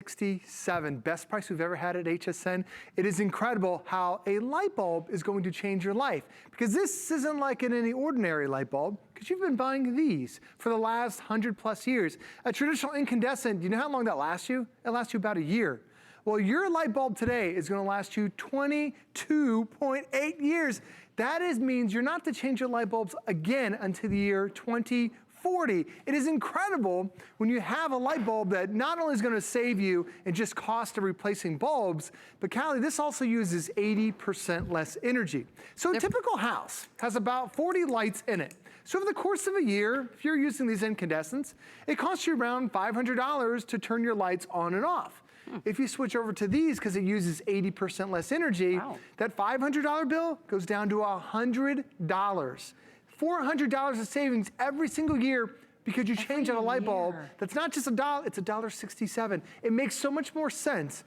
$1.67, best price we've ever had at HSN. It is incredible how a light bulb is going to change your life, because this isn't like any ordinary light bulb, because you've been buying these for the last 100+ years. A traditional incandescent, you know how long that lasts you? It lasts you about a year. Well, your light bulb today is gonna last you 22.8 years. That means you're not to change your light bulbs again until the year 2040. It is incredible when you have a light bulb that not only is gonna save you in just cost of replacing bulbs, but Callie, this also uses 80% less energy. So a typical house has about 40 lights in it. So over the course of a year, if you're using these incandescents, it costs you around $500 to turn your lights on and off. If you switch over to these, because it uses 80% less energy, that $500 bill goes down to $100. $400 of savings every single year because you change out a light bulb that's not just $1, it's $1.67. It makes so much more sense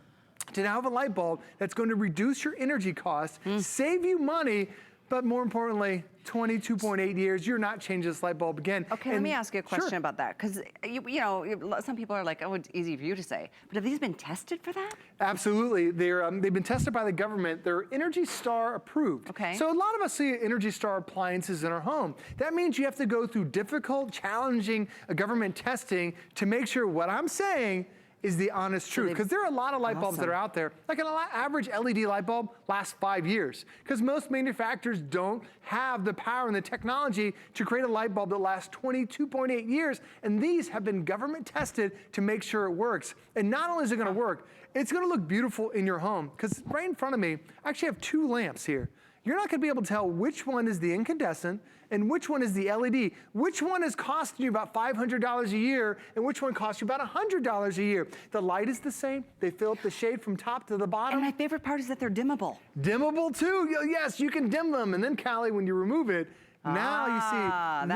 to now have a light bulb that's going to reduce your energy costs, save you money, but more importantly, 22.8 years, you're not changing this light bulb again. Okay, let me ask you a question about that, because you know, some people are like, oh, it's easy for you to say, but have these been tested for that? Absolutely, they've been tested by the government. They're Energy Star approved. Okay. So a lot of us see Energy Star appliances in our home. That means you have to go through difficult, challenging government testing to make sure what I'm saying is the honest truth. Because there are a lot of light bulbs that are out there. Like an average LED light bulb lasts 5 years. Because most manufacturers don't have the power and the technology to create a light bulb that lasts 22.8 years. And these have been government tested to make sure it works. And not only is it gonna work, it's gonna look beautiful in your home. Because right in front of me, I actually have 2 lamps here. You're not gonna be able to tell which one is the incandescent and which one is the LED. Which one is costing you about $500 a year and which one costs you about $100 a year. The light is the same. They fill up the shade from top to the bottom. And my favorite part is that they're dimmable. Dimmable too, yes, you can dim them. And then Callie, when you remove it, now you see,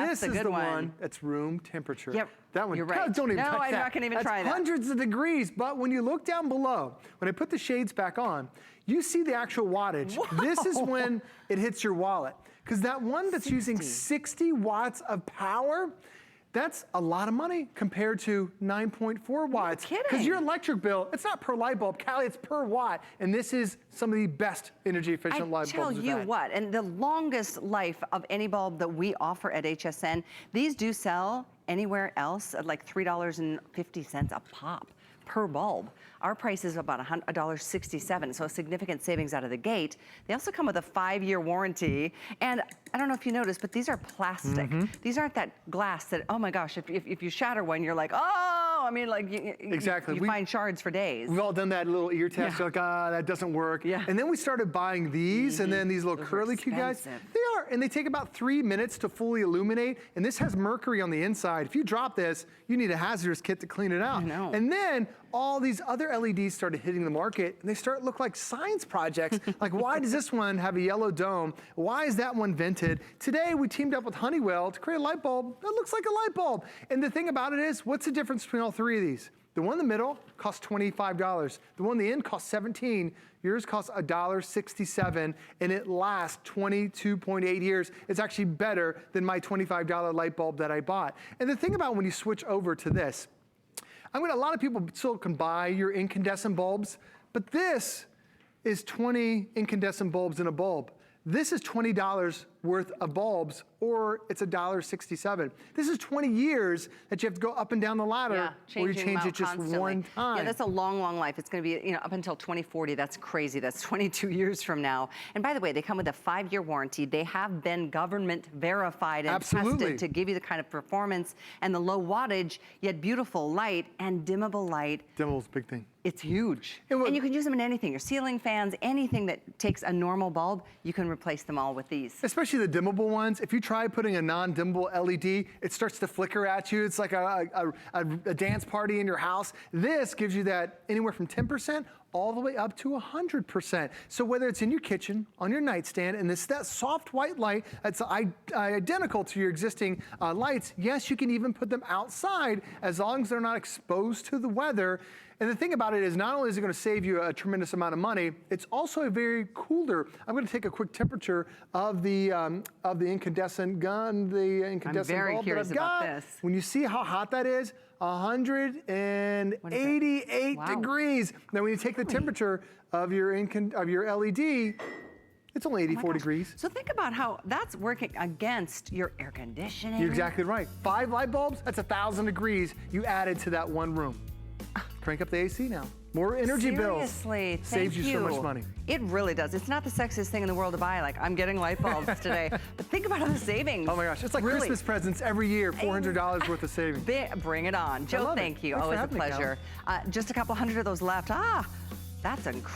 this is the one that's room temperature. Yep, that one, you're right. Don't even touch that. No, I'm not gonna even try that. Hundreds of degrees, but when you look down below, when I put the shades back on, you see the actual wattage. Whoa. This is when it hits your wallet. Because that one that's using 60 watts of power, that's a lot of money compared to 9.4 watts. No kidding. Because your electric bill, it's not per light bulb, Callie, it's per watt. And this is some of the best energy efficient light bulbs. I tell you what, and the longest life of any bulb that we offer at HSN, these do sell anywhere else at like $3.50 a pop per bulb. Our price is about $1.67, so a significant savings out of the gate. They also come with a 5-year warranty, and I don't know if you noticed, but these are plastic. These aren't that glass that, oh my gosh, if you shatter one, you're like, oh, I mean, like, exactly. you find shards for days. We've all done that little ear test, you're like, that doesn't work. And then we started buying these, and then these little curly cute guys. They are, and they take about 3 minutes to fully illuminate, and this has mercury on the inside. If you drop this, you need a hazardous kit to clean it out. I know. And then all these other LEDs started hitting the market, and they start to look like science projects. Like, why does this one have a yellow dome? Why is that one vented? Today, we teamed up with Honeywell to create a light bulb that looks like a light bulb. And the thing about it is, what's the difference between all 3 of these? The one in the middle costs $25. The one in the end costs $17. Yours costs $1.67, and it lasts 22.8 years. It's actually better than my $25 light bulb that I bought. And the thing about when you switch over to this, a lot of people still can buy your incandescent bulbs, but this is 20 incandescent bulbs in a bulb. This is $20 worth of bulbs, or it's $1.67. This is 20 years that you have to go up and down the ladder, or you change it just one time. Yeah, that's a long, long life. It's gonna be, up until 2040. That's crazy. That's 22 years from now. And by the way, they come with a 5-year warranty. They have been government verified and tested to give you the kind of performance and the low wattage, yet beautiful light and dimmable light. Dimmable's a big thing. It's huge. And you can use them in anything. Your ceiling fans, anything that takes a normal bulb, you can replace them all with these. Especially the dimmable ones. If you try putting a non-dimmable LED, it starts to flicker at you. It's like a dance party in your house. This gives you that anywhere from 10% all the way up to 100%. So whether it's in your kitchen, on your nightstand, and it's that soft white light that's identical to your existing lights, yes, you can even put them outside as long as they're not exposed to the weather. And the thing about it is, not only is it gonna save you a tremendous amount of money, it's also a very cooler. I'm gonna take a quick temperature of the incandescent gun, the incandescent bulb that I've got. About this. When you see how hot that is, 188 Wow. degrees. Now, when you take the temperature of your LED, it's only 84 degrees. So think about how that's working against your air conditioning. You're exactly right. 5 light bulbs, that's 1,000 degrees you added to that one room. Crank up the AC now. More energy bills. Seriously, Saves you so much money. It really does. It's not the sexiest thing in the world to buy. Like, I'm getting light bulbs today. But think about all the savings. Oh my gosh, it's like Really. Christmas presents every year, $400 worth of savings. Bring it on. Joe, love it. thank you. Thanks for Always a having me, Cal. pleasure. Just a couple hundred of those left. That's incredible.